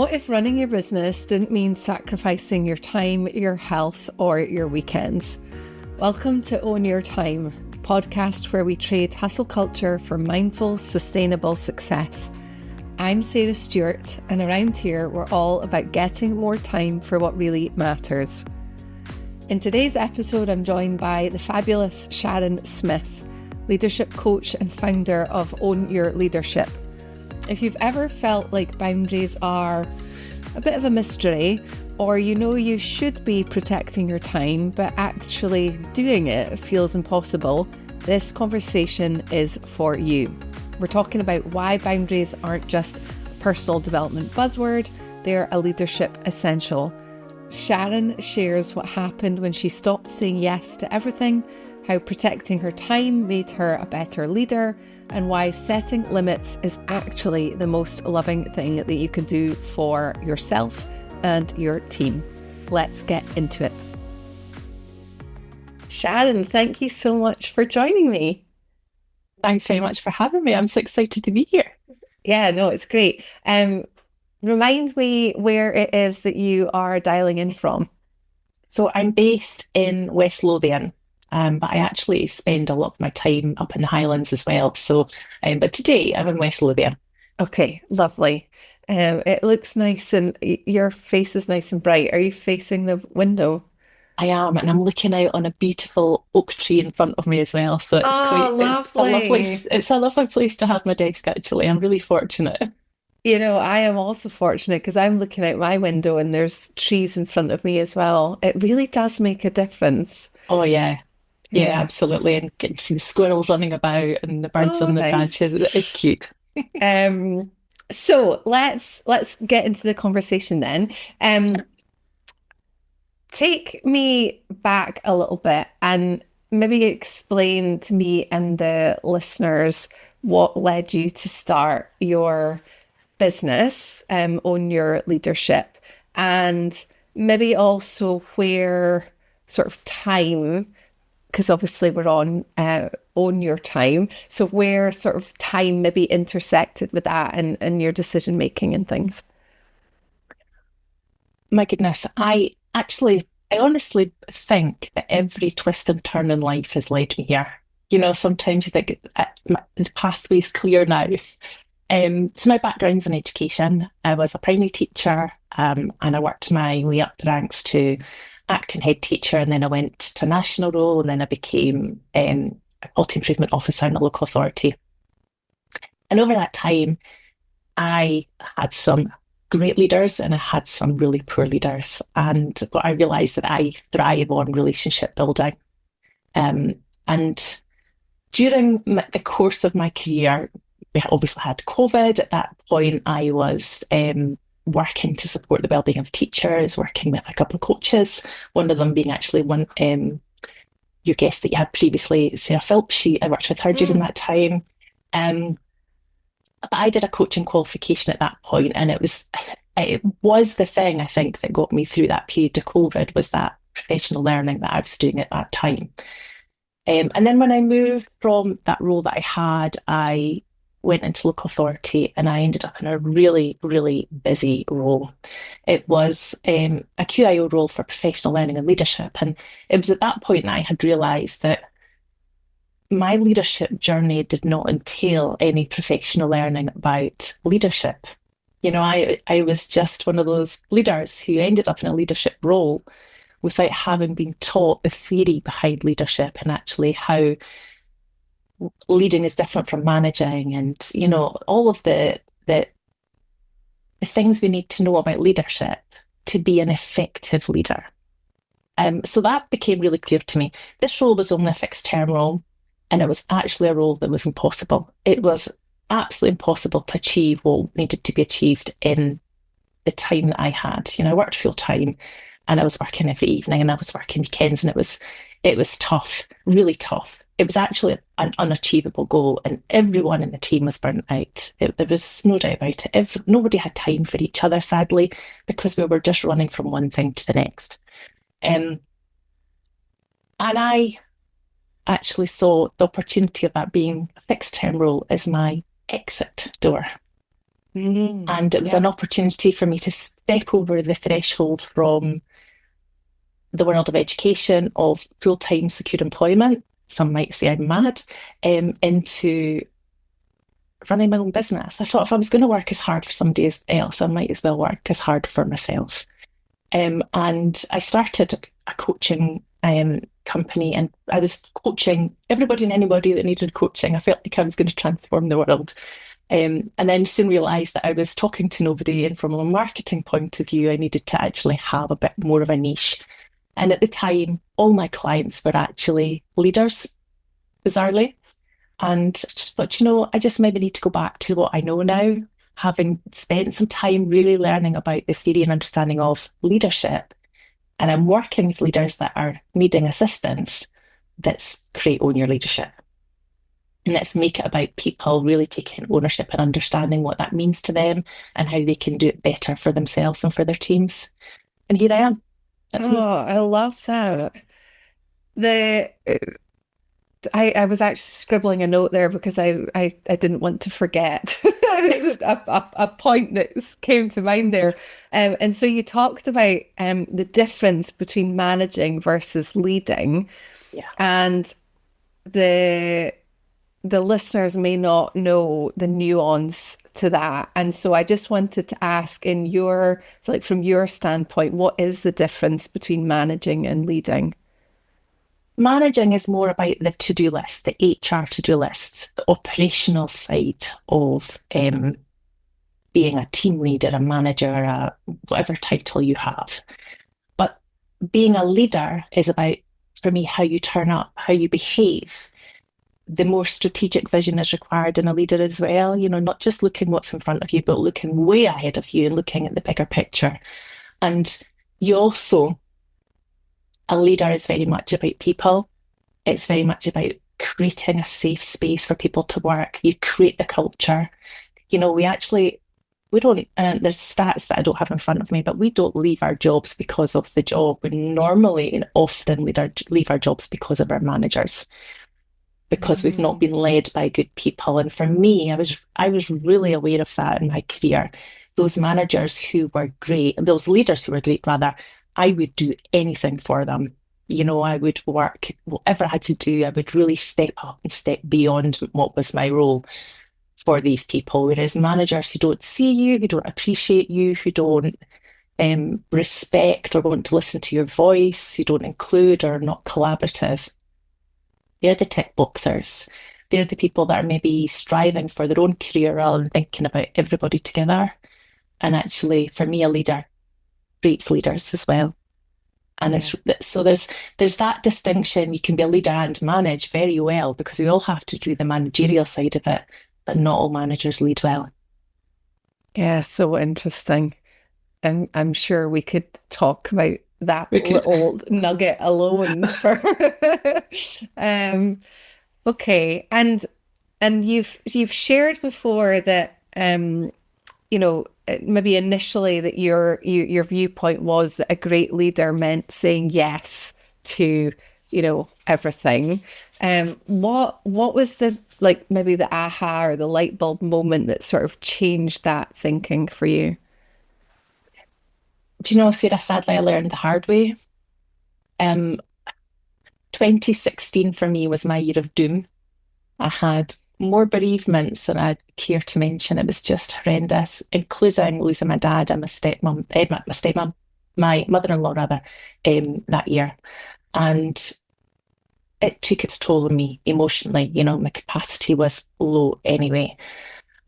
What if running your business didn't mean sacrificing your time, your health, or your weekends? Welcome to Own Your Time, the podcast where we trade hustle culture for mindful, sustainable success. I'm Sarah Stewart, and around here we're all about getting more time for what really matters. In today's episode, I'm joined by the fabulous Sharon Smith, leadership coach and founder of Own Your Leadership. If you've ever felt like boundaries are a bit of a mystery, or you know you should be protecting your time, but actually doing it feels impossible, this conversation is for you. We're talking about why boundaries aren't just a personal development buzzword, they're a leadership essential. Sharon shares what happened when she stopped saying yes to everything, how protecting her time made her a better leader, and why setting limits is actually the most loving thing that you can do for yourself and your team. Let's get into it. Sharon, thank you so much for joining me. Thanks very much for having me. I'm so excited to be here. Yeah, no, it's great. Remind me where it is that you are dialing in from. So I'm based in West Lothian, but I actually spend a lot of my time up in the Highlands as well. But today I'm in West Lothian. Okay, lovely. It looks nice and your face is nice and bright. Are you facing the window? I am, and I'm looking out on a beautiful oak tree in front of me as well. So Oh, lovely. it's a lovely place to have my desk actually. I'm really fortunate. You know, I am also fortunate because I'm looking out my window and there's trees in front of me as well. It really does make a difference. Oh yeah. Yeah, Yeah. absolutely. And getting to see the squirrels running about and the birds Oh, on the nice. branches. It's cute. Um, so let's get into the conversation then. Take me back a little bit and maybe explain to me and the listeners what led you to start your business, on your leadership, and maybe also where sort of time, because obviously we're on your time, so where sort of time maybe intersected with that and your decision making and things. My goodness, I honestly think that every twist and turn in life has led me here. Sometimes you think the pathway's clear now. So my background's in education. I was a primary teacher, and I worked my way up the ranks to acting head teacher, and then I went to a national role, and then I became a quality improvement officer in a local authority. And over that time, I had some great leaders and I had some really poor leaders. And what I realized that I thrive on relationship building. Um, and during the course of my career, we obviously had COVID. At that point, I was working to support the wellbeing of teachers, working with a couple of coaches, one of them being actually one your guest that you had previously, Sarah Phillips. I worked with her during that time. Um, but I did a coaching qualification at that point, and it was the thing I think that got me through that period of COVID was that professional learning that I was doing at that time. And then when I moved from that role that I had, I went into local authority and I ended up in a really, really busy role. It was a QIO role for professional learning and leadership. And it was at that point that I had realised that my leadership journey did not entail any professional learning about leadership. I was just one of those leaders who ended up in a leadership role without having been taught the theory behind leadership and actually how leading is different from managing and, all of the things we need to know about leadership to be an effective leader. So that became really clear to me. This role was only a fixed term role, and it was actually a role that was impossible. It was absolutely impossible to achieve what needed to be achieved in the time that I had. I worked full time and I was working every evening and I was working weekends, and it was tough, really tough. It was actually an unachievable goal, and everyone in the team was burnt out. There was no doubt about it. Nobody had time for each other, sadly, because we were just running from one thing to the next. Um, and I actually saw the opportunity of that being a fixed term role as my exit door. And it was Yeah. an opportunity for me to step over the threshold from the world of education, of full-time secure employment, some might say I'm mad, into running my own business. I thought if I was going to work as hard for somebody else, I might as well work as hard for myself. And I started a coaching company, and I was coaching everybody and anybody that needed coaching. I felt like I was going to transform the world. And then soon realised that I was talking to nobody, and from a marketing point of view, I needed to actually have a bit more of a niche. And at the time, all my clients were actually leaders, bizarrely. And just thought, I just maybe need to go back to what I know now, having spent some time really learning about the theory and understanding of leadership. And I'm working with leaders that are needing assistance. That's create own your leadership. And let's make it about people really taking ownership and understanding what that means to them and how they can do it better for themselves and for their teams. And here I am. That's Oh, me. I love that. The I was actually scribbling a note there because I didn't want to forget a point that came to mind there. And so you talked about the difference between managing versus leading, Yeah. and the the listeners may not know the nuance to that. And so I just wanted to ask, in your, like, from your standpoint, what is the difference between managing and leading? Managing is more about the to-do list, the HR to-do list, the operational side of being a team leader, a manager, whatever title you have. But being a leader is about, for me, how you turn up, how you behave. The more strategic vision is required in a leader as well, not just looking what's in front of you, but looking way ahead of you and looking at the bigger picture. And you also, a leader is very much about people. It's very much about creating a safe space for people to work. You create the culture. We don't, there's stats that I don't have in front of me, but we don't leave our jobs because of the job. We normally and often leave our jobs because of our managers, because we've not Mm. been led by good people. And for me, I was really aware of that in my career. Those managers who were great, those leaders who were great, rather, I would do anything for them. I would work, whatever I had to do, I would really step up and step beyond what was my role for these people. Whereas managers who don't see you, who don't appreciate you, who don't respect or want to listen to your voice, who don't include or are not collaborative, they're the tick boxers. They're the people that are maybe striving for their own career rather than thinking about everybody together. And actually, for me, a leader breeds leaders as well. And Yeah. there's that distinction. You can be a leader and manage very well, because we all have to do the managerial side of it, but not all managers lead well. Yeah, so interesting. And I'm sure we could talk about that We could. little nugget alone for um okay. And you've shared before that maybe initially that your viewpoint was that a great leader meant saying yes to, everything. What was the, like, maybe the aha or the light bulb moment that sort of changed that thinking for you? Do you know, Sarah, sadly, I learned the hard way. Um, 2016 for me was my year of doom. I had more bereavements than I'd care to mention. It was just horrendous, including losing my dad and my mother-in-law rather, that year. And it took its toll on me emotionally. My capacity was low anyway.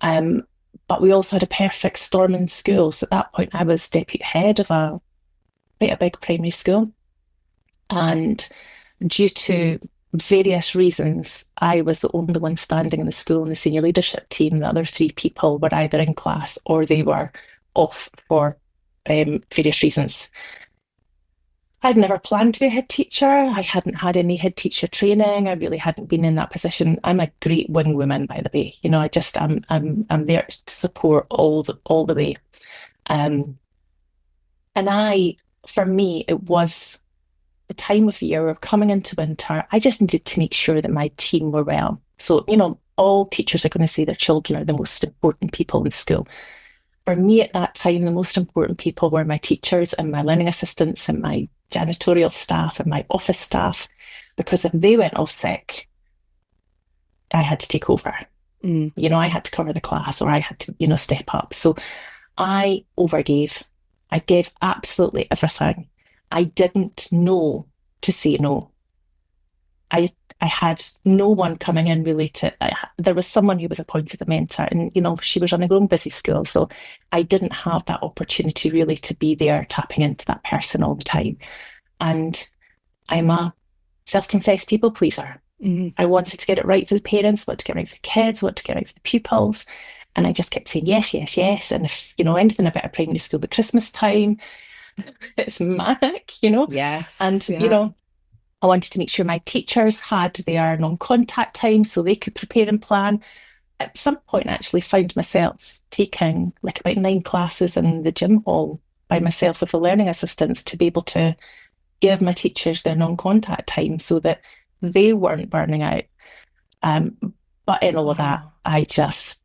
Um, but we also had a perfect storm in school. So at that point, I was deputy head of quite a big primary school. And due to various reasons, I was the only one standing in the school in the senior leadership team. The other three people were either in class or they were off for various reasons. I'd never planned to be a head teacher. I hadn't had any head teacher training. I really hadn't been in that position. I'm a great wing woman, by the way. I'm there to support all the way. Um, and for me, it was the time of year, we're coming into winter. I just needed to make sure that my team were well. So, all teachers are going to say their children are the most important people in school. for me at that time, the most important people were my teachers and my learning assistants and my janitorial staff and my office staff, because if they went off sick, I had to take over. I had to cover the class or I had to, step up. So I overgave. I gave absolutely everything. I didn't know to say no. I had no one coming in really there was someone who was appointed a mentor and, she was running her own busy school. So I didn't have that opportunity really to be there tapping into that person all the time. And I'm a self-confessed people pleaser. I wanted to get it right for the parents, wanted to get it right for the kids, wanted to get it right for the pupils. And I just kept saying yes, yes, yes. And if, anything about a primary school at Christmas time, it's manic, Yes. And, yeah. I wanted to make sure my teachers had their non-contact time so they could prepare and plan. At some point, I actually found myself taking like about 9 classes in the gym hall by myself with the learning assistants to be able to give my teachers their non-contact time so that they weren't burning out. But in all of that, I just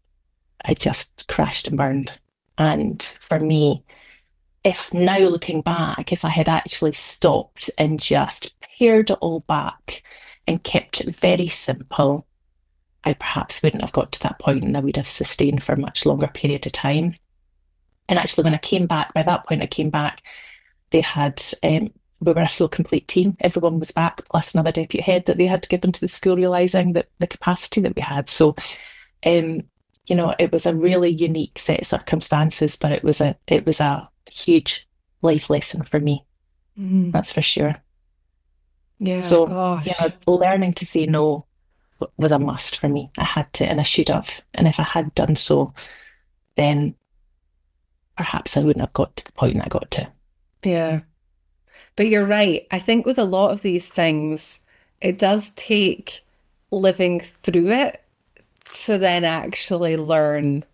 crashed and burned. And for me, if now looking back, if I had actually stopped and just pared it all back and kept it very simple, I perhaps wouldn't have got to that point and I would have sustained for a much longer period of time. And actually, when I came back, by that point, I came back, they had, we were a full complete team. Everyone was back, plus another deputy head that they had to give into the school, realising that the capacity that we had. So, it was a really unique set of circumstances, but it was a huge life lesson for me. That's for sure. Yeah. So, gosh. learning to say no was a must for me. I had to, and I should have. And if I had done so, then perhaps I wouldn't have got to the point I got to. Yeah. But you're right. I think with a lot of these things, it does take living through it to then actually learn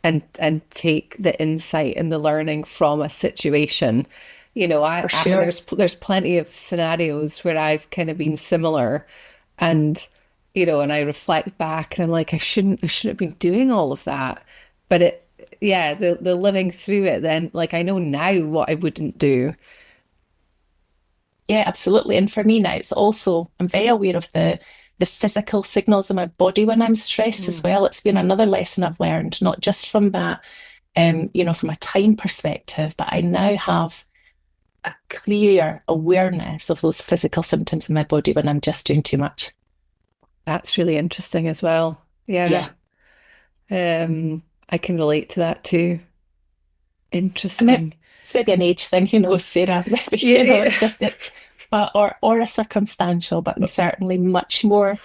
and take the insight and the learning from a situation. For sure. There's plenty of scenarios where I've kind of been similar, and and I reflect back and I'm like, I shouldn't have been doing all of that. But the living through it, then like I know now what I wouldn't do. Yeah, absolutely. And for me now, it's also, I'm very aware of the physical signals in my body when I'm stressed as well. It's been another lesson I've learned, not just from that, from a time perspective, but I now have a clear awareness of those physical symptoms in my body when I'm just doing too much. That's really interesting as well. Yeah. Yeah. I can relate to that too. I mean, Interesting. it's maybe an age thing, Sarah, maybe, Yeah. it's just it, but or a circumstantial, but I'm certainly much more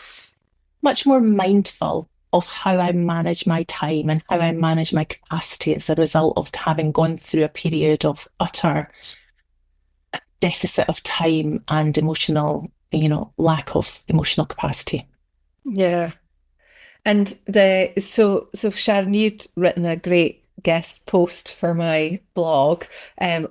mindful of how I manage my time and how I manage my capacity as a result of having gone through a period of utter deficit of time and emotional, lack of emotional capacity. Yeah. And so Sharon, you'd written a great guest post for my blog,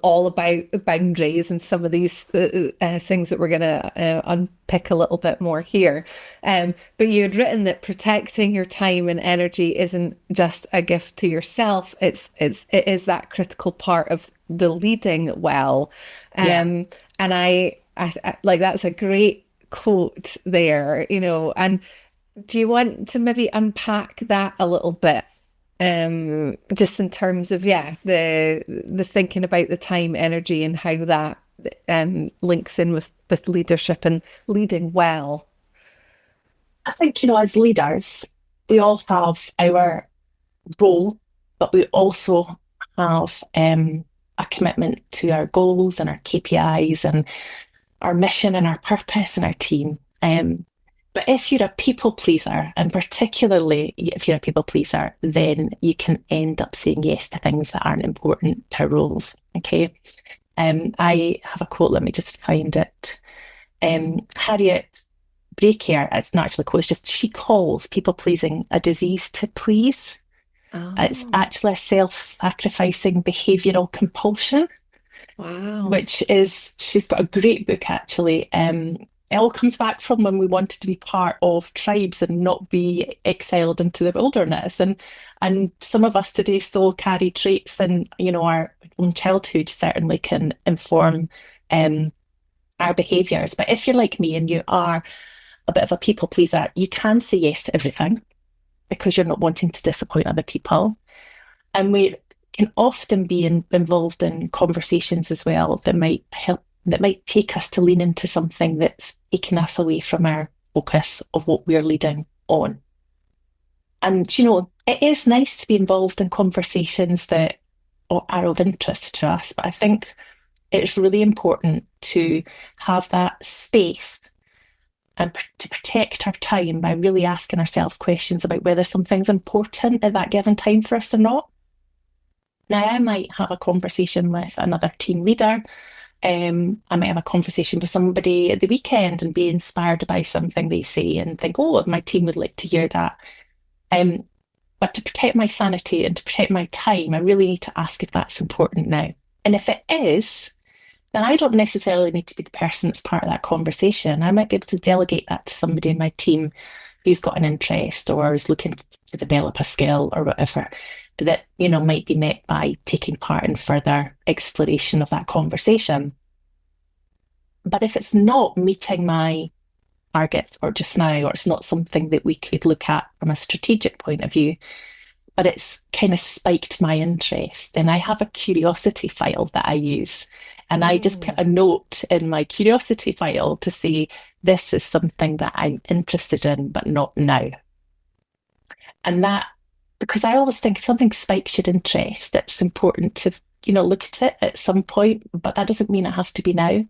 all about boundaries and some of these things that we're gonna unpick a little bit more here. But you had written that protecting your time and energy isn't just a gift to yourself. It is that critical part of the leading well. Yeah. And I like that's a great quote there, and do you want to maybe unpack that a little bit? Just in terms of, the thinking about the time, energy, and how that links in with leadership and leading well. I think, as leaders, we all have our role, but we also have a commitment to our goals and our KPIs and our mission and our purpose and our team. But if you're a people pleaser, and particularly if you're a people pleaser, then you can end up saying yes to things that aren't important to our roles. Okay. I have a quote, let me just find it. Harriet Breaker, it's not actually a quote, it's just she calls people pleasing a disease to please. It's Oh, actually a self-sacrificing behavioural compulsion, wow. which is, she's got a great book actually. it all comes back from when we wanted to be part of tribes and not be exiled into the wilderness. And some of us today still carry traits, and our own childhood certainly can inform our behaviours. But if you're like me and you are a bit of a people pleaser, you can say yes to everything because you're not wanting to disappoint other people. And we can often be involved in conversations as well that might take us to lean into something that's taking us away from our focus of what we're leading on. And, it is nice to be involved in conversations that are of interest to us, but I think it's really important to have that space and to protect our time by really asking ourselves questions about whether something's important at that given time for us or not. Now, I might have a conversation with another team leader. I might have a conversation with somebody at the weekend and be inspired by something they say and think, oh, my team would like to hear that. But to protect my sanity and to protect my time, I really need to ask if that's important now. And if it is, then I don't necessarily need to be the person that's part of that conversation. I might be able to delegate that to somebody in my team who's got an interest or is looking to develop a skill or whatever that, might be met by taking part in further exploration of that conversation. But if it's not meeting my targets or just now, or it's not something that we could look at from a strategic point of view, but it's kind of spiked my interest, then I have a curiosity file that I use. And I just put a note in my curiosity file to say, this is something that I'm interested in, but not now. And that, because I always think if something spikes your interest, it's important to, look at it at some point, but that doesn't mean it has to be now.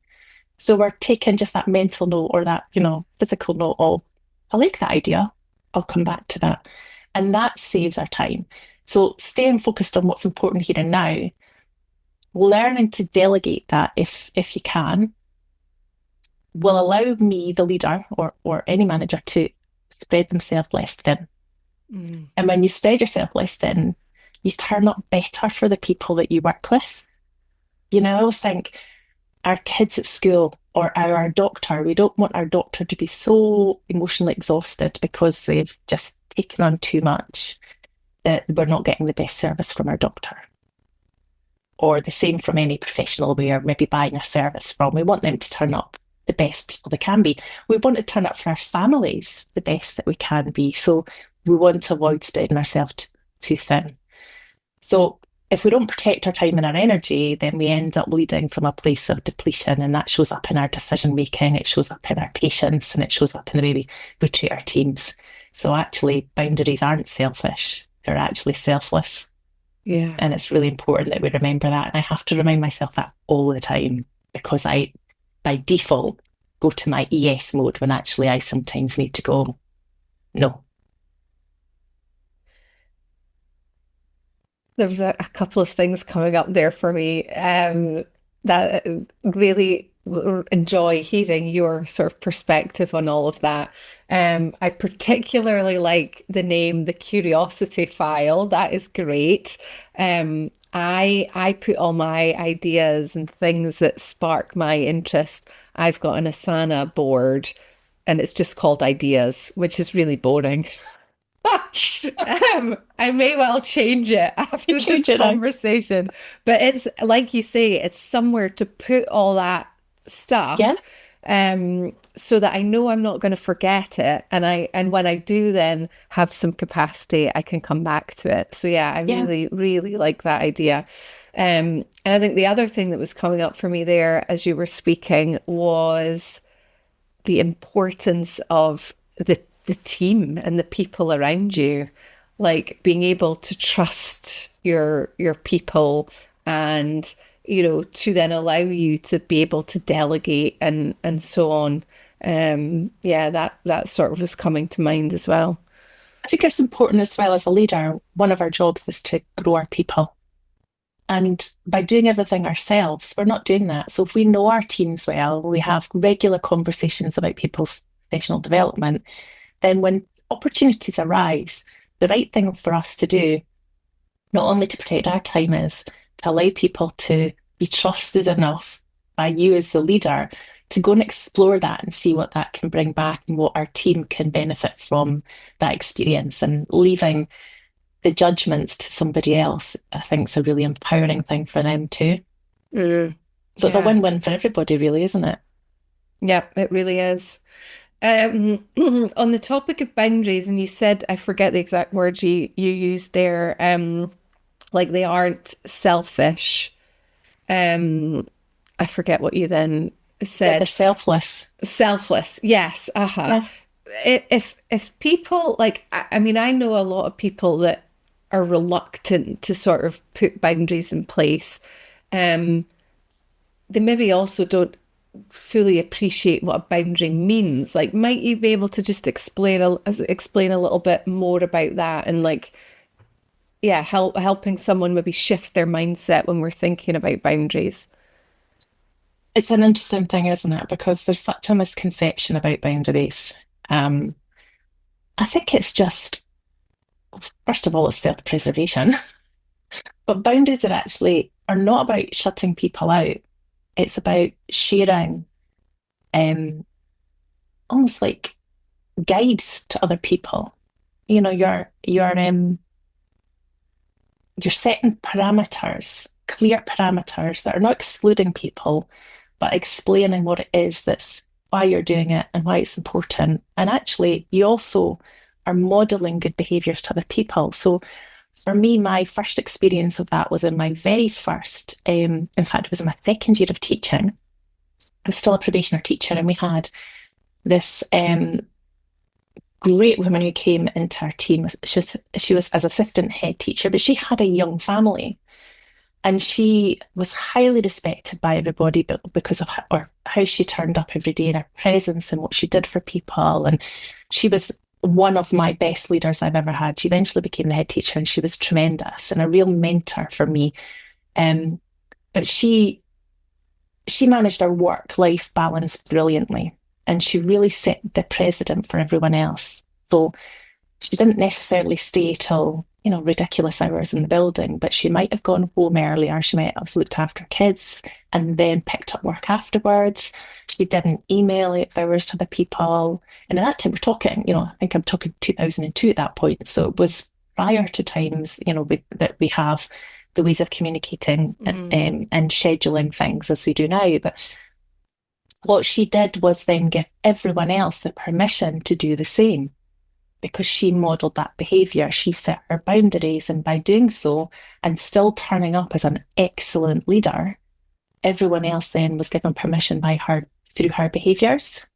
So we're taking just that mental note or that, physical note of, I like that idea. I'll come back to that. And that saves our time. So staying focused on what's important here and now, learning to delegate that if you can, will allow me, the leader, or any manager to spread themselves less thin. And when you spread yourself less thin, you turn up better for the people that you work with. I always think our kids at school or our doctor, we don't want our doctor to be so emotionally exhausted because they've just taken on too much that we're not getting the best service from our doctor. Or the same from any professional we are maybe buying a service from. We want them to turn up the best people they can be. We want to turn up for our families the best that we can be. So we want to avoid spreading ourselves too thin. So if we don't protect our time and our energy, then we end up leading from a place of depletion, and that shows up in our decision making, it shows up in our patience, and it shows up in the way we treat our teams. So actually, boundaries aren't selfish, they're actually selfless. Yeah. And it's really important that we remember that. And I have to remind myself that all the time because I, by default, go to my ES mode when actually I sometimes need to go, no. There was a couple of things coming up there for me that really enjoy hearing your sort of perspective on all of that. I particularly like the name, the curiosity file. That is great. I put all my ideas and things that spark my interest. I've got an Asana board and it's just called ideas, which is really boring. I may well change it after this conversation, but it's like you say, it's somewhere to put all that stuff, so that I know I'm not going to forget it, and when I do then have some capacity, I can come back to it. So I really, really like that idea. And I think the other thing that was coming up for me there as you were speaking was the importance of the team and the people around you, like being able to trust your people and to then allow you to be able to delegate and so on. That sort of was coming to mind as well. I think it's important as well as a leader. One of our jobs is to grow our people. And by doing everything ourselves, we're not doing that. So if we know our teams well, we have regular conversations about people's professional development, then when opportunities arise, the right thing for us to do, not only to protect our time, is to allow people to be trusted enough by you as the leader to go and explore that and see what that can bring back and what our team can benefit from that experience, and leaving the judgments to somebody else, I think is a really empowering thing for them too. So it's a Yeah. win-win for everybody, really, isn't it? Yeah, it really is. On the topic of boundaries, and you said, I forget the exact words you used there, like they aren't selfish. I forget what you then Yeah, they're said. selfless. Selfless, yes. Yeah. If people like, I mean, I know a lot of people that are reluctant to sort of put boundaries in place. Um, they maybe also don't fully appreciate what a boundary means. Like, might you be able to just explain a little bit more about that, and like, yeah, helping someone maybe shift their mindset when we're thinking about boundaries? It's an interesting thing, isn't it? Because there's such a misconception about boundaries. Um, I think it's just, first of all, it's self-preservation. But boundaries are not about shutting people out. It's about sharing, um, almost like guides to other people. You know, you're setting parameters, clear parameters that are not excluding people, but explaining what it is, that's why you're doing it and why it's important. And actually, you also are modeling good behaviors to other people. So for me, my first experience of that was in my very first, in fact, it was in my second year of teaching. I was still a probationer teacher, and we had this great woman who came into our team. She was as assistant head teacher, but she had a young family, and she was highly respected by everybody, but because of how she turned up every day, and her presence and what she did for people. And she was one of my best leaders I've ever had. She eventually became the head teacher, and she was tremendous and a real mentor for me. But she managed her work-life balance brilliantly, and she really set the precedent for everyone else. So she didn't necessarily stay till, ridiculous hours in the building, but she might have gone home earlier. She might have looked after kids and then picked up work afterwards. She didn't email 8 hours to the people. And at that time, we're talking, I think I'm talking 2002 at that point. So it was prior to times, that we have the ways of communicating and scheduling things as we do now. But what she did was then give everyone else the permission to do the same, because she modeled that behavior. She set her boundaries, and by doing so and still turning up as an excellent leader, everyone else then was given permission by her through her behaviors.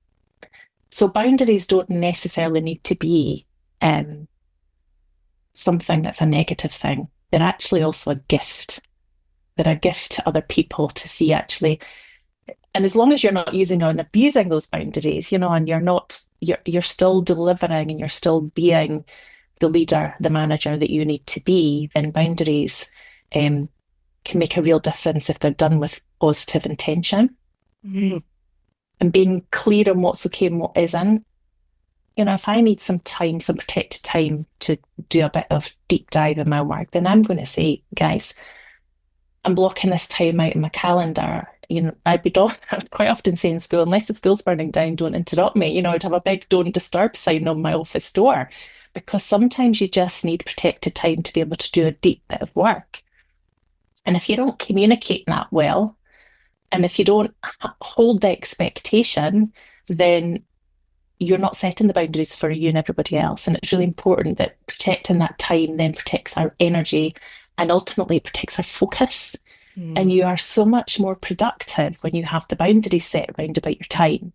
So boundaries don't necessarily need to be something that's a negative thing. They're actually also a gift. They're a gift to other people to see, actually. And as long as you're not using and abusing those boundaries, and you're still delivering and you're still being the leader, the manager that you need to be, then boundaries can make a real difference if they're done with positive intention. And being clear on what's okay and what isn't. If I need some time, some protected time to do a bit of deep dive in my work, then I'm going to say, guys, I'm blocking this time out in my calendar. I'd quite often say in school, unless the school's burning down, don't interrupt me. I'd have a big don't disturb sign on my office door, because sometimes you just need protected time to be able to do a deep bit of work. And if you don't communicate that well, and if you don't hold the expectation, then you're not setting the boundaries for you and everybody else. And it's really important that protecting that time then protects our energy, and ultimately it protects our focus. And you are so much more productive when you have the boundaries set around about your time,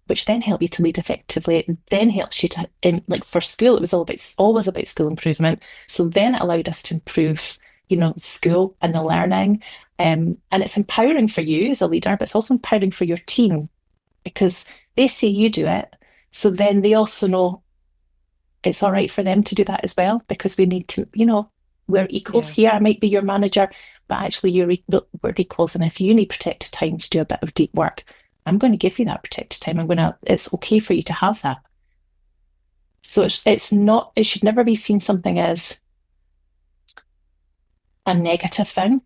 which then help you to lead effectively. It then helps you to, like for school, it was always about school improvement. So then it allowed us to improve, school and the learning. And it's empowering for you as a leader, but it's also empowering for your team, because they see you do it. So then they also know it's all right for them to do that as well, because we need to, we're equals here. I might be your manager, but actually we're equals. And if you need protected time to do a bit of deep work, I'm going to give you that protected time. It's okay for you to have that. So it should never be seen something as a negative thing.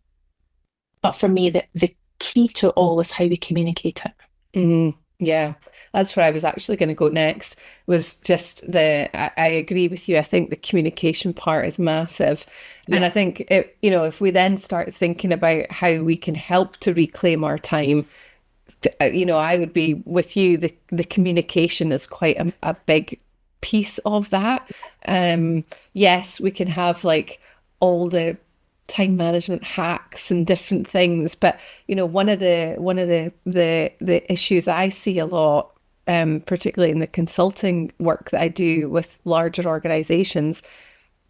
But for me, the key to all is how we communicate it. Yeah, that's where I was actually going to go next. Was just I agree with you. I think the communication part is massive. And Yeah. I think if we then start thinking about how we can help to reclaim our time, I would be with you. The communication is quite a big piece of that. Yes, we can have like all the time management hacks and different things, but one of the issues I see a lot, particularly in the consulting work that I do with larger organizations,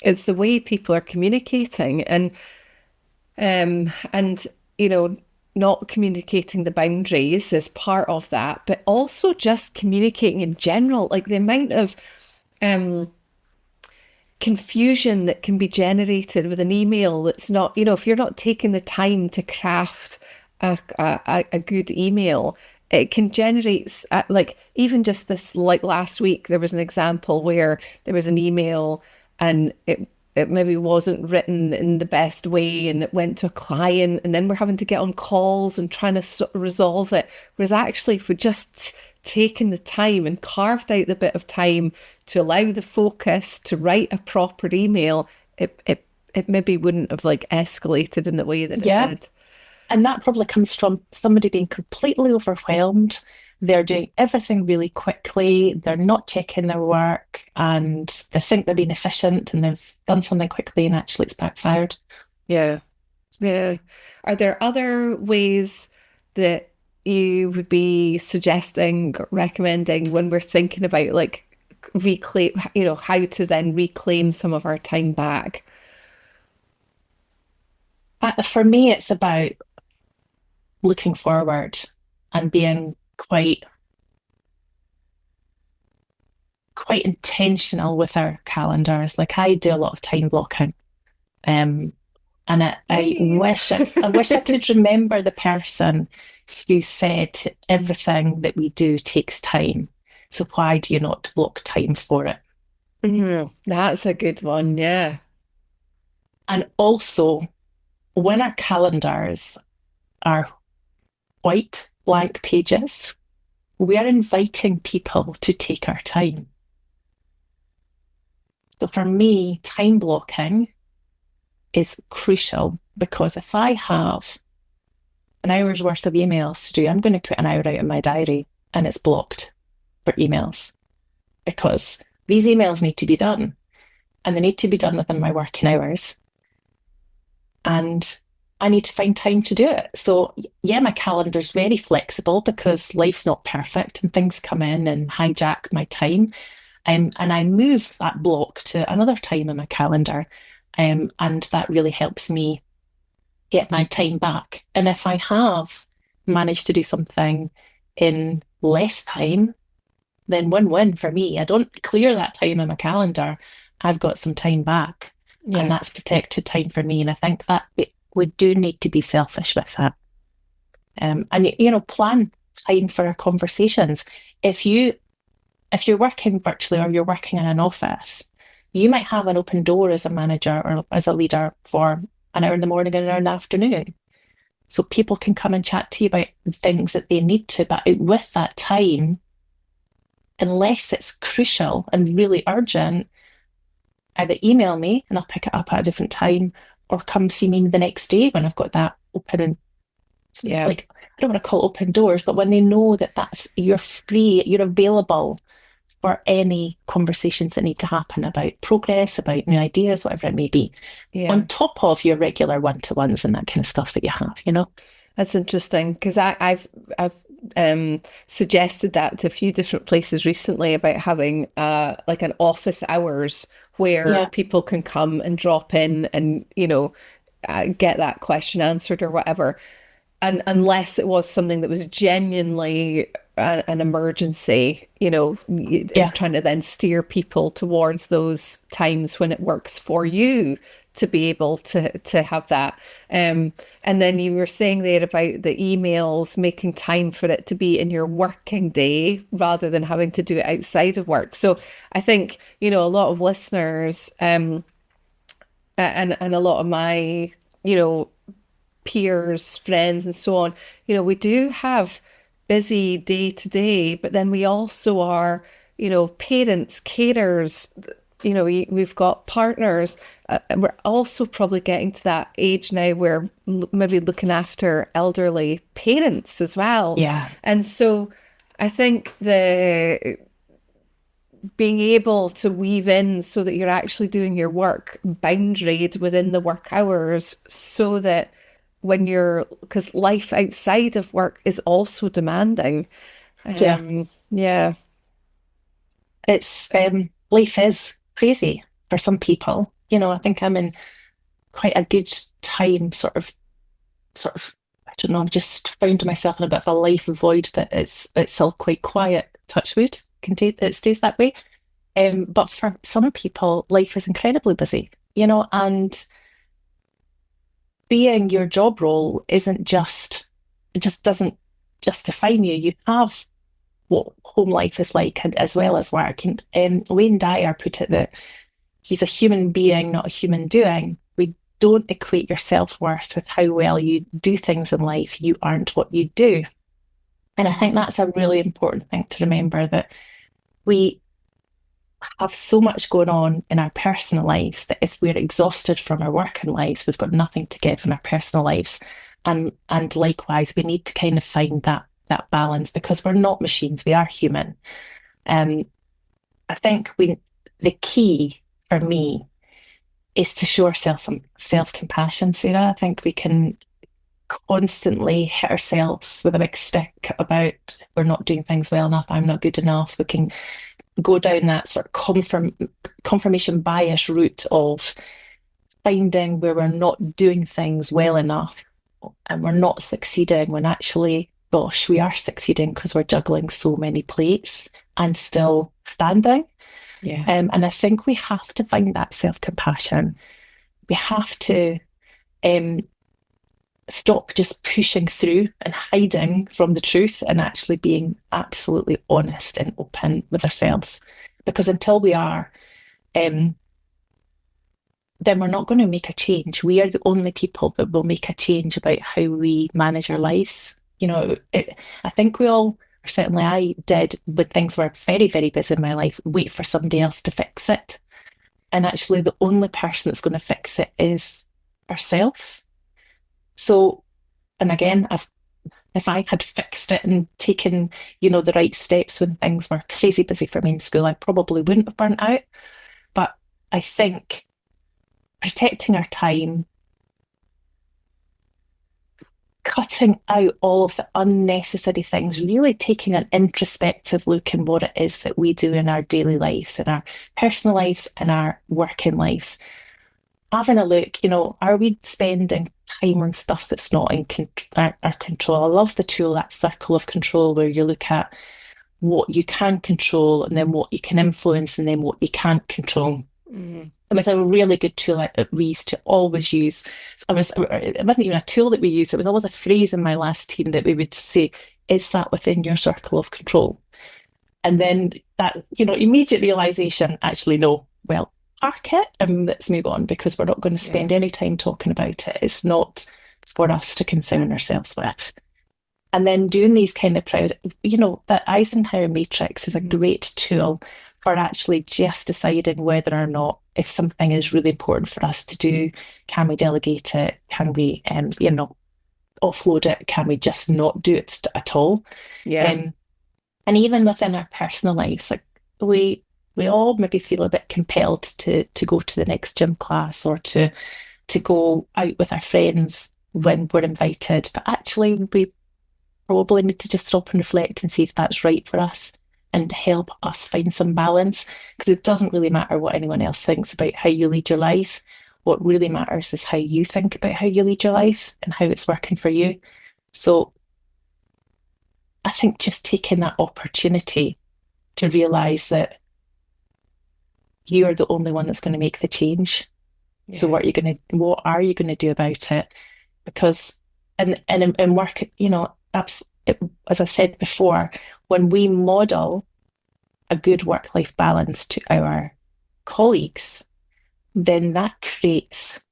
is the way people are communicating and not communicating the boundaries is part of that, but also just communicating in general, like the amount of confusion that can be generated with an email that's not, if you're not taking the time to craft a good email, it can generate, like, even just this, like last week, there was an example where there was an email and it maybe wasn't written in the best way and it went to a client, and then we're having to get on calls and trying to resolve it. Whereas actually, if we just taken the time and carved out the bit of time to allow the focus to write a proper email, it maybe wouldn't have like escalated in the way that it Yeah. did. And that probably comes from somebody being completely overwhelmed. They're doing everything really quickly. They're not checking their work and they think they're being efficient and they've done something quickly and actually it's backfired. Yeah. Yeah. Are there other ways that you would be suggesting, recommending when we're thinking about like reclaim, how to then reclaim some of our time back? For me, it's about looking forward and being quite intentional with our calendars. Like I do a lot of time blocking. Um, and I Same. wish I wish I could remember the person who said everything that we do takes time. So why do you not block time for it? That's a good one. Yeah. And also, when our calendars are white blank pages, we are inviting people to take our time. So for me, time blocking is crucial because if I have an hour's worth of emails to do, I'm going to put an hour out in my diary and it's blocked for emails because these emails need to be done and they need to be done within my working hours. And I need to find time to do it. So, yeah, my calendar's very flexible because life's not perfect and things come in and hijack my time. And I move that block to another time in my calendar. And that really helps me get my time back. And if I have managed to do something in less time, then win-win for me. I don't clear that time in my calendar. I've got some time back, and Yeah. that's protected time for me. And I think that we do need to be selfish with that. And plan time for our conversations. If you if you're working virtually or you're working in an office, you might have an open door as a manager or as a leader for an hour in the morning and an hour in the afternoon. So people can come and chat to you about things that they need to, but with that time, unless it's crucial and really urgent, either email me and I'll pick it up at a different time or come see me the next day when I've got that open and Yeah. like, I don't want to call it open doors, but when they know that you're free, you're available for any conversations that need to happen about progress, about new ideas, whatever it may be, Yeah. on top of your regular one-to-ones and that kind of stuff that you have. That's interesting because I've suggested that to a few different places recently about having like an office hours where Yeah, people can come and drop in and get that question answered or whatever. And unless it was something that was genuinely an emergency, it's yeah, trying to then steer people towards those times when it works for you to be able to have that. And then you were saying there about the emails, making time for it to be in your working day rather than having to do it outside of work. So I think, a lot of listeners, and a lot of my, peers, friends, and so on. We do have busy day to day, but then we also are, parents, carers, we've got partners. And we're also probably getting to that age now where maybe looking after elderly parents as well. Yeah. And so I think the being able to weave in so that you're actually doing your work boundaried within the work hours so that when because life outside of work is also demanding. Yeah. Yeah. It's life is crazy for some people. I think I'm in quite a good time, sort of, I don't know, I've just found myself in a bit of a life void that it's still quite quiet, touch wood, it stays that way. But for some people, life is incredibly busy, and being your job role it just doesn't just define you. You have what home life is like, and as well as work. And Wayne Dyer put it that he's a human being, not a human doing. We don't equate your self-worth with how well you do things in life. You aren't what you do. And I think that's a really important thing to remember, that we have so much going on in our personal lives that if we're exhausted from our working lives, we've got nothing to give in our personal lives. And likewise, we need to kind of find that balance, because we're not machines, we are human. I think the key for me is to show ourselves some self-compassion, Sarah. I think we can constantly hit ourselves with a big stick about we're not doing things well enough, I'm not good enough. We can go down that sort of confirmation bias route of finding where we're not doing things well enough and we're not succeeding, when actually, gosh, we are succeeding because we're juggling so many plates and still standing. Yeah. And I think we have to find that self-compassion. We have to stop just pushing through and hiding from the truth, and actually being absolutely honest and open with ourselves. Because until we are, then we're not going to make a change. We are the only people that will make a change about how we manage our lives. I think we all, or certainly I did, when things were very, very busy in my life, wait for somebody else to fix it. And actually, the only person that's going to fix it is ourselves. So, and again, if I had fixed it and taken, the right steps when things were crazy busy for me in school, I probably wouldn't have burnt out. But I think protecting our time, cutting out all of the unnecessary things, really taking an introspective look in what it is that we do in our daily lives, in our personal lives, in our working lives. Having a look, are we spending time on stuff that's not in our control? I love the tool, that circle of control, where you look at what you can control and then what you can influence and then what you can't control. Mm. It was a really good tool that we used to always use. It wasn't even a tool that we used, it was always a phrase in my last team that we would say, is that within your circle of control? And then that, immediate realization, actually, no, well, park it and let's move on, because we're not going to spend any time talking about it. It's not for us to concern ourselves with. And then doing these kind of the Eisenhower matrix is a great tool for actually just deciding whether or not, if something is really important for us to do, can we delegate it? Can we, offload it? Can we just not do it at all? Yeah. And even within our personal lives, like we all maybe feel a bit compelled to go to the next gym class, or to go out with our friends when we're invited. But actually, we probably need to just stop and reflect and see if that's right for us, and help us find some balance. Because it doesn't really matter what anyone else thinks about how you lead your life. What really matters is how you think about how you lead your life and how it's working for you. So I think just taking that opportunity to realise that you are the only one that's going to make the change. Yeah. So what are you going to do about it? Because in work, as I've said before, when we model a good work-life balance to our colleagues, then that creates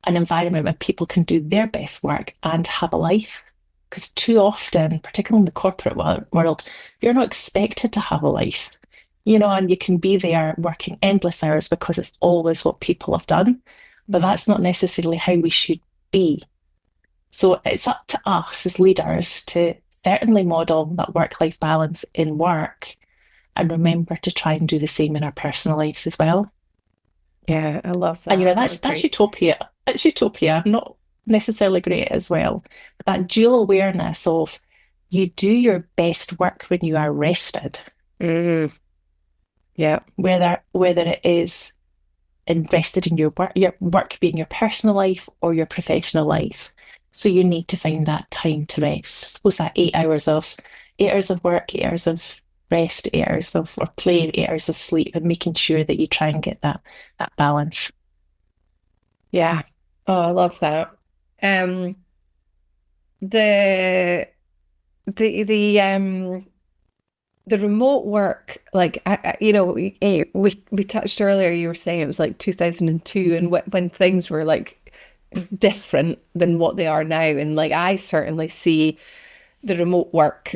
an environment where people can do their best work and have a life. Because too often, particularly in the corporate world, you're not expected to have a life, and you can be there working endless hours because it's always what people have done. But that's not necessarily how we should be. So it's up to us as leaders to certainly model that work-life balance in work and remember to try and do the same in our personal lives as well. Yeah, I love And that. that's utopia. It's utopia. I'm not necessarily great as well. But that dual awareness of you do your best work when you are rested. Mm. Yeah. Whether it is invested in your work being your personal life or your professional life. So you need to find that time to rest. I suppose that 8 hours of work, 8 hours of rest, 8 hours of or play, 8 hours of sleep, and making sure that you try and get that balance. Yeah. Oh, I love that. Um, the the the remote work, like we touched earlier, you were saying it was like 2002, and when things were like different than what they are now, and like I certainly see the remote work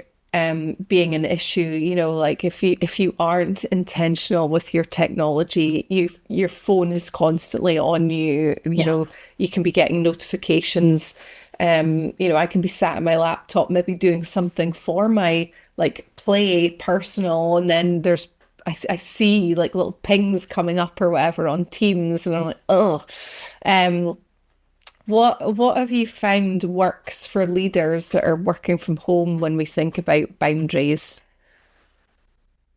being an issue. Like if you aren't intentional with your technology, your phone is constantly on you. You can be getting notifications. I can be sat at my laptop, maybe doing something for my like play personal, and then I see like little pings coming up or whatever on Teams, and I'm like, oh. What have you found works for leaders that are working from home when we think about boundaries?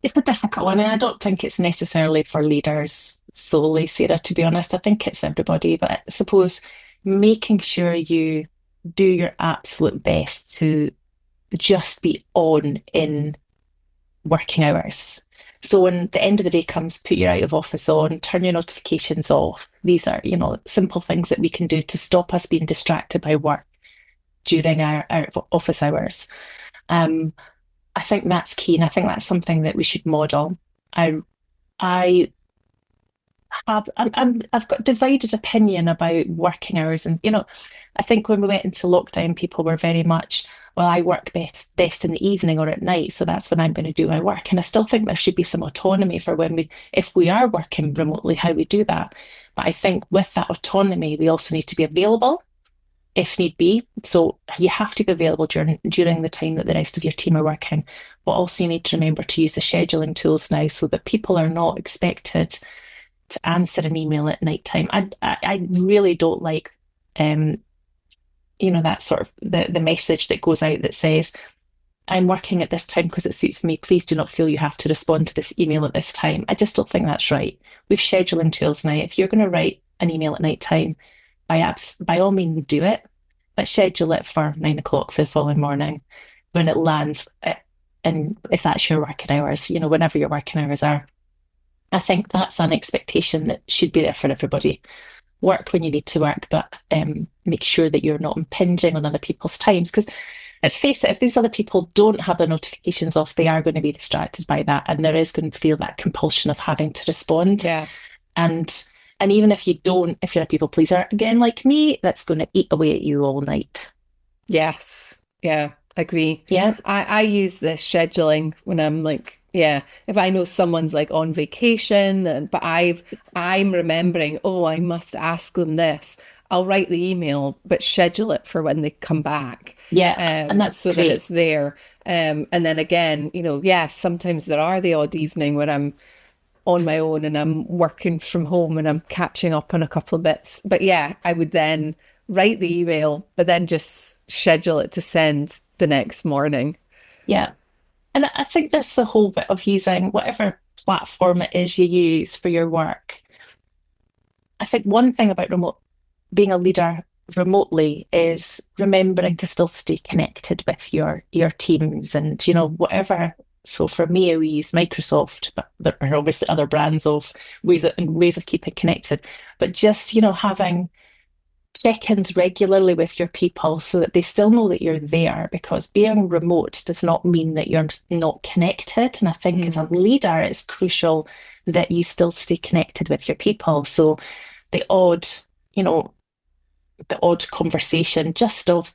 It's a difficult one, and I don't think it's necessarily for leaders solely, Sarah, to be honest. I think it's everybody, but I suppose making sure you do your absolute best to just be on in working hours. So when the end of the day comes, put your out of office on, turn your notifications off. These are, simple things that we can do to stop us being distracted by work during our out of office hours. I think that's key, and I think that's something that we should model. I I I've got divided opinion about working hours, and I think when we went into lockdown, people were very much, well, I work best in the evening or at night, so that's when I'm going to do my work. And I still think there should be some autonomy for if we are working remotely, how we do that. But I think with that autonomy, we also need to be available if need be. So you have to be available during the time that the rest of your team are working. But also you need to remember to use the scheduling tools now so that people are not expected to answer an email at night time. I really don't like that sort of the message that goes out that says, I'm working at this time because it suits me. Please do not feel you have to respond to this email at this time. I just don't think that's right. We've scheduling tools now. If you're going to write an email at night time, by all means do it. But schedule it for 9 o'clock for the following morning when it lands. And if that's your working hours, whenever your working hours are. I think that's an expectation that should be there for everybody. Work when you need to work, but make sure that you're not impinging on other people's times. Because let's face it, if these other people don't have their notifications off, they are going to be distracted by that, and there is going to feel that compulsion of having to respond. Yeah. And even if you don't, if you're a people pleaser, again, like me, that's going to eat away at you all night. Yes. Yeah, agree. Yeah. I use this scheduling when I'm like, yeah, if I know someone's like on vacation, but I'm remembering, oh, I must ask them this. I'll write the email, but schedule it for when they come back. Yeah, and that's so great. that it's there. And then again, yes, sometimes there are the odd evening when I'm on my own and I'm working from home and I'm catching up on a couple of bits. But yeah, I would then write the email, but then just schedule it to send the next morning. Yeah. And I think there's the whole bit of using whatever platform it is you use for your work. I think one thing about being a leader remotely is remembering to still stay connected with your teams and, whatever. So for me, we use Microsoft, but there are obviously other brands of ways of keeping connected. But just, having check-ins regularly with your people so that they still know that you're there, because being remote does not mean that you're not connected. And I think as a leader, it's crucial that you still stay connected with your people. So the odd, the odd conversation just of,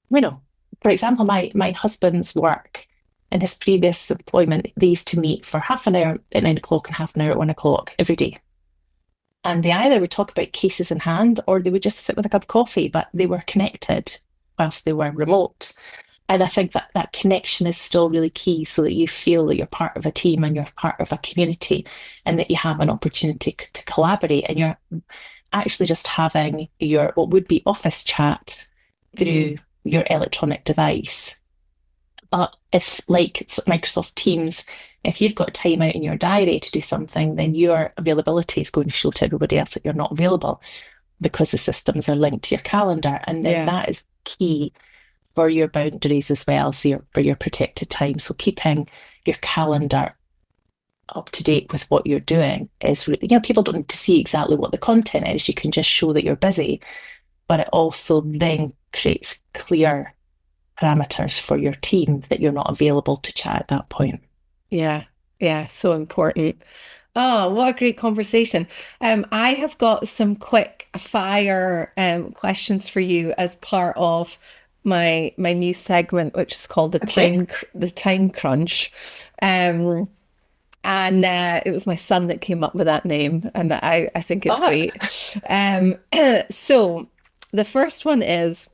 for example, my husband's work in his previous employment, they used to meet for half an hour at 9 o'clock and half an hour at 1 o'clock every day. And they either would talk about cases in hand or they would just sit with a cup of coffee, but they were connected whilst they were remote. And I think that that connection is still really key so that you feel that you're part of a team and you're part of a community and that you have an opportunity to collaborate and you're actually just having your what would be office chat through your electronic device. But if, like Microsoft Teams, if you've got time out in your diary to do something, then your availability is going to show to everybody else that you're not available because the systems are linked to your calendar. And then that is key for your boundaries as well, so for your protected time. So keeping your calendar up to date with what you're doing is really, people don't need to see exactly what the content is. You can just show that you're busy, but it also then creates clear parameters for your team that you're not available to chat at that point. Yeah, so important. Oh, what a great conversation. I have got some quick fire questions for you as part of my new segment, which is called the time crunch. And it was my son that came up with that name, and I think it's great. So the first one is,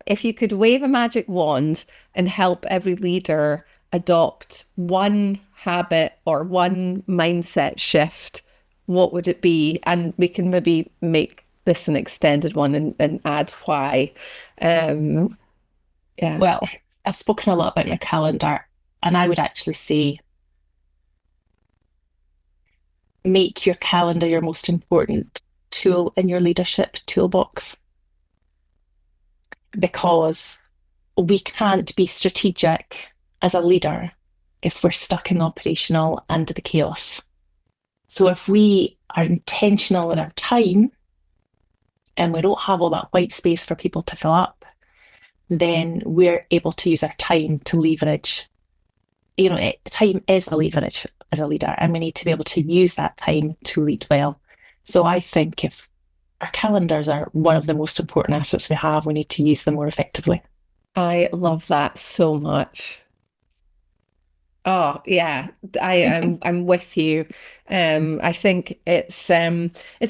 if you could wave a magic wand and help every leader adopt one habit or one mindset shift, what would it be? And we can maybe make this an extended one and add why. Well, I've spoken a lot about my calendar, and I would actually say make your calendar your most important tool in your leadership toolbox, because we can't be strategic as a leader if we're stuck in the operational and the chaos. So if we are intentional with our time and we don't have all that white space for people to fill up, then we're able to use our time to leverage. Time is a leverage as a leader, and we need to be able to use that time to lead well. So I think if our calendars are one of the most important assets we have, we need to use them more effectively. I love that so much. Oh yeah, I'm with you. I think it's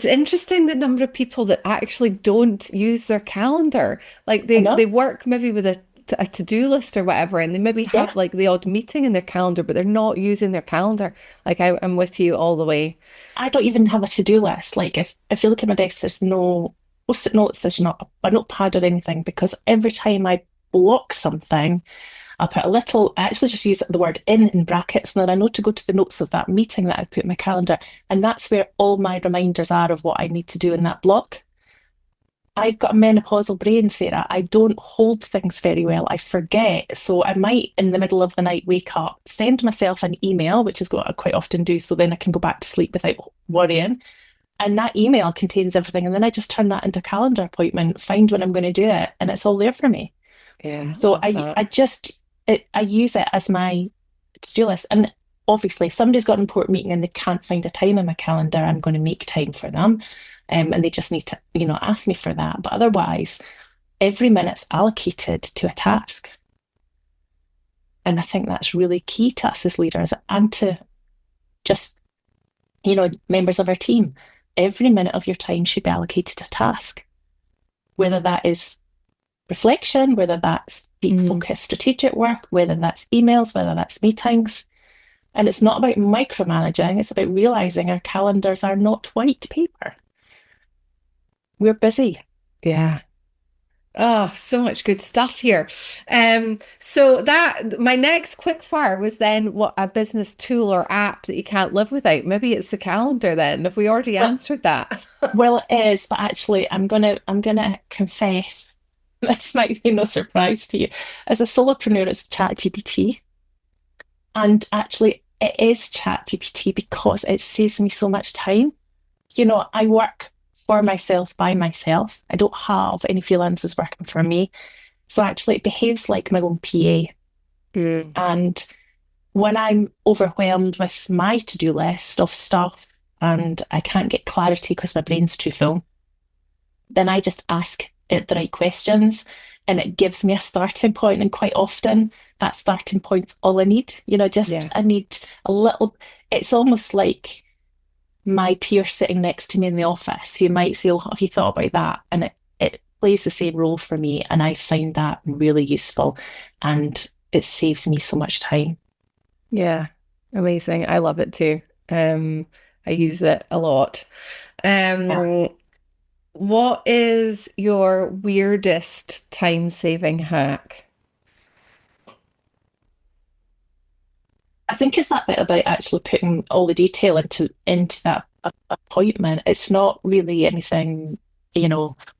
interesting the number of people that actually don't use their calendar. Like they work maybe with a to-do list or whatever, and they maybe have like the odd meeting in their calendar, but they're not using their calendar. Like I'm with you all the way. I don't even have a to-do list. Like if you look at my desk, there's no post-it notes, there's not a notepad or anything, because every time I block something, I'll put I actually just use the word in brackets, and then I know to go to the notes of that meeting that I've put in my calendar. And that's where all my reminders are of what I need to do in that block. I've got a menopausal brain, Sarah. I don't hold things very well. I forget. So I might, in the middle of the night, wake up, send myself an email, which is what I quite often do, so then I can go back to sleep without worrying. And that email contains everything. And then I just turn that into a calendar appointment, find when I'm going to do it, and it's all there for me. Yeah. So I use it as my to-do list. And obviously, if somebody's got an important meeting and they can't find a time in my calendar, I'm going to make time for them. And they just need to, ask me for that. But otherwise, every minute's allocated to a task. And I think that's really key to us as leaders and to just, members of our team. Every minute of your time should be allocated to a task, whether that is reflection, whether that's deep focused strategic work, whether that's emails, whether that's meetings. And it's not about micromanaging, it's about realizing our calendars are not white paper. We're busy. Yeah. Oh, so much good stuff here. So that my next quick fire was then what a business tool or app that you can't live without. Maybe it's the calendar then, if we already answered that. Well, it is, but actually I'm gonna confess, this might be no surprise to you. As a solopreneur, it's ChatGPT. And actually it is ChatGPT because it saves me so much time. I work for myself, by myself. I don't have any freelancers working for me. So actually it behaves like my own PA. And when I'm overwhelmed with my to-do list of stuff and I can't get clarity because my brain's too full, then I just ask it the right questions and it gives me a starting point. And quite often that starting point's all I need. Just Yeah. I need a little, it's almost like my peer sitting next to me in the office who might say, oh, have you thought about that? And it plays the same role for me. And I find that really useful and it saves me so much time. Yeah. Amazing. I love it too. I use it a lot. Um, what is your weirdest time-saving hack? I think it's that bit about actually putting all the detail into that appointment. It's not really anything,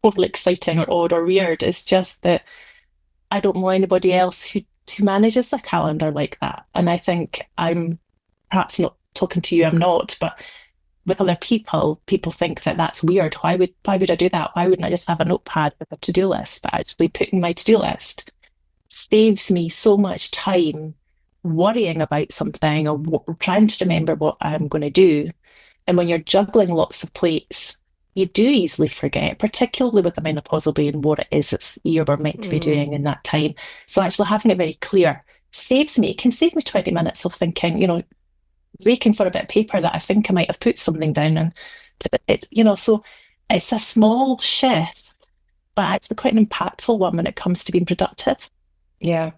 overly exciting or odd or weird. It's just that I don't know anybody else who manages a calendar like that. And I think I'm perhaps not talking to you, I'm not, but with other people, people think that that's weird. Why would I do that? Why wouldn't I just have a notepad with a to-do list? But actually putting my to-do list saves me so much time worrying about something or trying to remember what I'm going to do. And when you're juggling lots of plates, you do easily forget, particularly with the menopausal brain, what it is that you were meant to be doing in that time. So actually having it very clear it can save me 20 minutes of thinking, raking for a bit of paper that I think I might have put something down and so it's a small shift, but actually quite an impactful one when it comes to being productive. Yeah.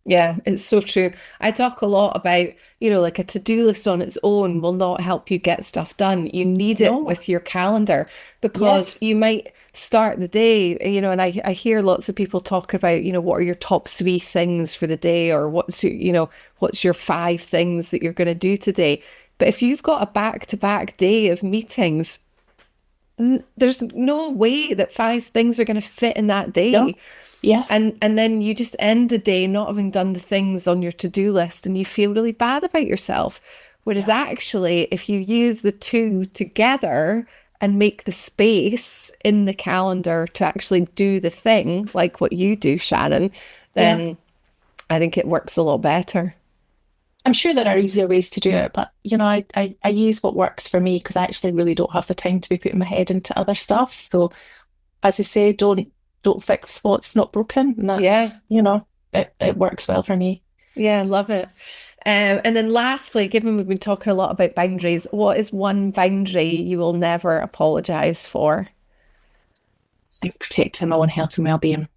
Yeah, it's so true. I talk a lot about, like a to-do list on its own will not help you get stuff done. You need it No, with your calendar yeah, because you might start the day, and I hear lots of people talk about, what are your top three things for the day or what's your five things that you're going to do today. But if you've got a back-to-back day of meetings, there's no way that five things are going to fit in that no, day. yeah, And then you just end the day not having done the things on your to-do list and you feel really bad about yourself. Whereas yeah, actually, if you use the two together and make the space in the calendar to actually do the thing, like what you do, Sharon, yeah. then I think it works a lot better. I'm sure there are easier ways to do it, but I use what works for me because I actually really don't have the time to be putting my head into other stuff. So as I say, don't fix what's not broken. And Yeah, it works well for me. yeah, I love it. And then lastly, given we've been talking a lot about boundaries, what is one boundary you will never apologize for? Like protecting my own health and well-being.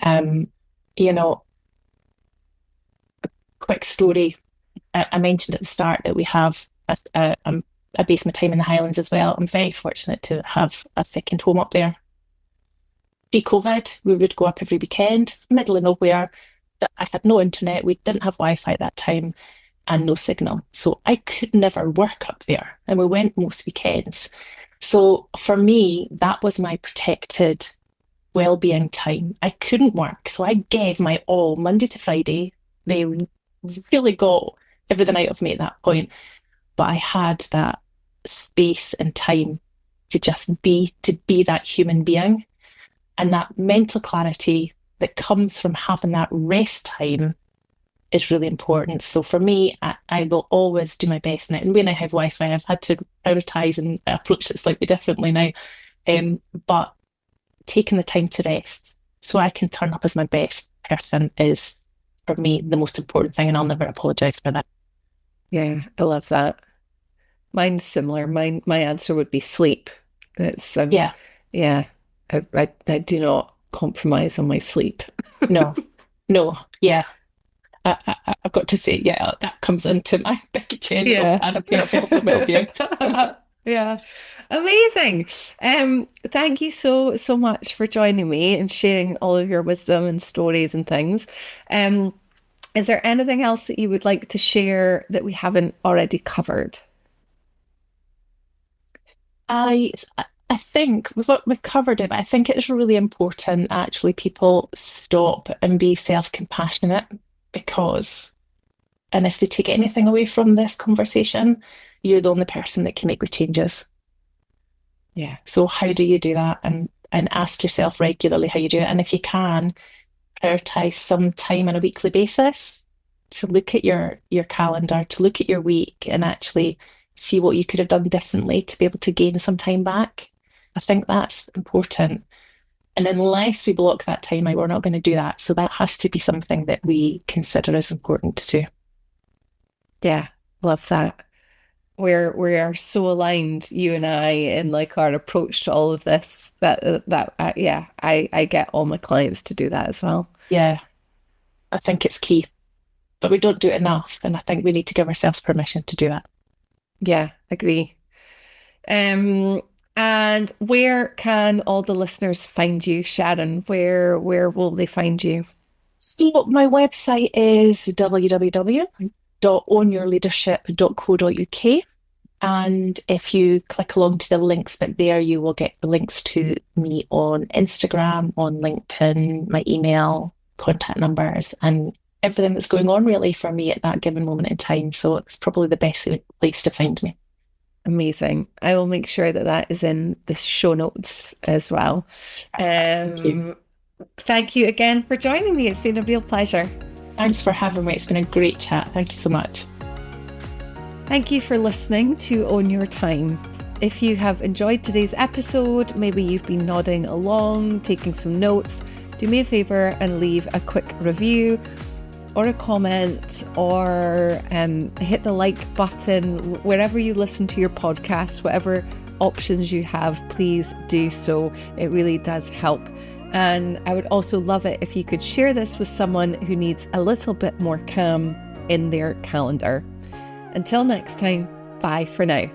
Um, you know, quick story. I mentioned at the start that we have I base my time in the Highlands as well. I'm very fortunate to have a second home up there. Pre-COVID, we would go up every weekend, middle of nowhere. I had no internet. We didn't have Wi-Fi at that time and no signal. So I could never work up there. And we went most weekends. So for me, that was my protected well-being time. I couldn't work. So I gave my all Monday to Friday. They really got everything out of me at that point. But I had that space and time to be that human being and that mental clarity that comes from having that rest time is really important. So for me, I will always do my best now. And when I have Wi-Fi, I've had to prioritize and approach it slightly differently now. But taking the time to rest so I can turn up as my best person is for me the most important thing, and I'll never apologize for that. Yeah, I love that. Mine's similar. My answer would be sleep. It's Yeah, yeah, I do not compromise on my sleep. no, no, yeah. I've got to say, yeah, that comes into my big general Yeah. plan of health and well-being. Yeah. Amazing. Thank you so much for joining me and sharing all of your wisdom and stories and things. Um, is there anything else that you would like to share that we haven't already covered? I I think we've covered it, but I think it's really important actually people stop and be self-compassionate because, and if they take anything away from this conversation, you're the only person that can make the changes. Yeah. So how do you do that? And ask yourself regularly how you do it. And if you can, prioritize some time on a weekly basis to look at your calendar, to look at your week and actually see what you could have done differently to be able to gain some time back. I think that's important. And unless we block that time out, we're not going to do that. So that has to be something that we consider as important to do. Yeah, love that. We are so aligned, you and I, in like our approach to all of this. Yeah, I get all my clients to do that as well. Yeah, I think it's key, but we don't do it enough. And I think we need to give ourselves permission to do that. Yeah, agree. Um, and where can all the listeners find you, Sharon? Where will they find you? So my website is www.ownyourleadership.co.uk. And if you click along to the links but there, you will get the links to me on Instagram, on LinkedIn, my email, contact numbers, and everything that's going on really for me at that given moment in time. So it's probably the best place to find me. Amazing. I will make sure that that is in the show notes as well. Thank you. Thank you again for joining me. It's been a real pleasure. Thanks for having me. It's been a great chat. Thank you so much. Thank you for listening to Own Your Time. If you have enjoyed today's episode, maybe you've been nodding along, taking some notes, do me a favour and leave a quick review or a comment, or hit the like button wherever you listen to your podcast. Whatever options you have, please do so. It really does help. And I would also love it if you could share this with someone who needs a little bit more calm in their calendar. Until next time, bye for now.